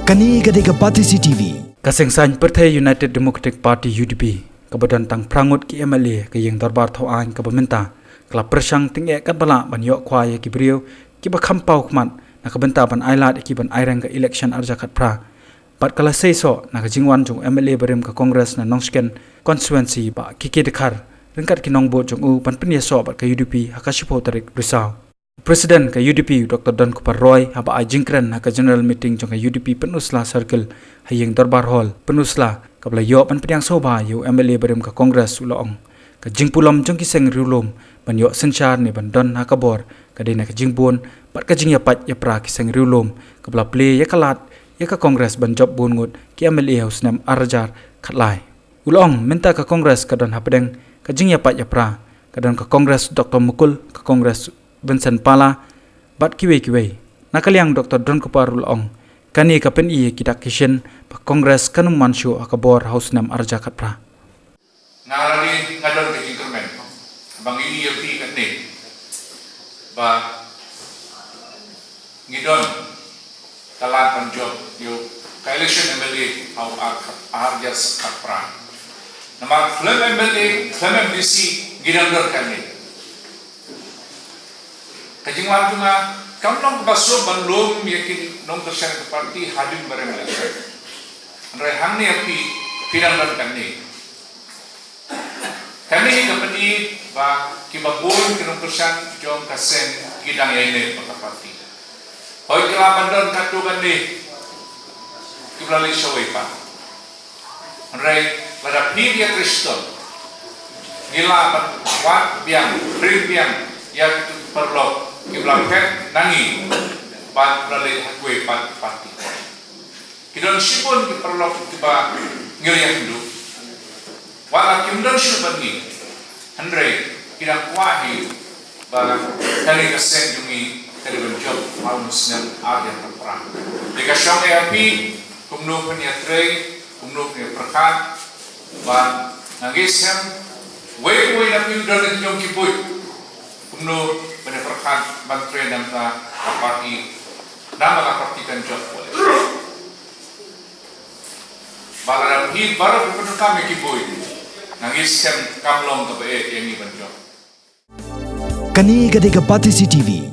Kani gadega Parti CTV. Kasengsan Partai United Democratic Party UDP kebadan tang prangut ki MLA ke yang darbar thawaan ke pemerintah kelap persang tinggi kat bala ban yok khwai ki brio ki ba khampau khmat na kabenta ban ailat ki ban airang ke election arja kat pra pat kala seiso na jingwan jong MLA berem ke Congress na nongsken constituency ba ki dekhar rengkat ki nongbo jong u pan penia so bat ke UDP hakasipo tarik risau. Presiden ke UDP Dr. Dan Kupar Roy haba ajingkran ke general meeting jong ke UDP Penusla Circle hayeng Darbar Hall Penusla kabla yo pan pediang soba yo MLA berem ke Kongres ulong ke jingpulam jong ki seng riulum ban yo senchar ni ban don hakabor ke dena ke jingbon pat ke jingya pat ya pra ki seng riulum kabla play ya kalat ya ke Kongres ban job bungut ki MLA house nam arjar khatlai ulong minta ke Kongres ke don hapedeng ke jingya pat ya pra ke don ke Kongres Dr. Mukul ke Kongres Vincent Pala bat kiwe nakaliang Dr. Don Kuparul Ong kani kapen iye kidak kishen pa Kongres kanum mansyo akabor house nam arja katpra ngarani ngadon ke increment bangi iye pi katne ba ngidon kalan panjob yo election MLA au arjas katpra nama flem MLA flem MDC gidandor kanne kajingwan tunga kamnong baso banlum yakin nong tersen ke parti hadim bareng election andai hangni api pinang kanni kami kapani ba kibabun kinong tersen jong kasen gidang yaine pa parti hoy kila bandon katu kanni kiblali shawai pa andai pada pia Kristo nila wat biang bring biang ya perlu kiblaket nangi ban melalui hakwe parti kidon sipun ki perlu tiba ngiriak hidup wala kimdon sipun ni andre kidang kuahi ba kali kesen jungi kali benjob mau musnel ada perang jika syang api kumno peniatre kumno perkat ban nangisem we na pindon jong kiboy kumno pada perkat bantren dan parti nama parti kan job boleh balara hi baru penuh kami kiboy nangis kem kamlong ke yang ni banjok Kani gadega Parti CTV.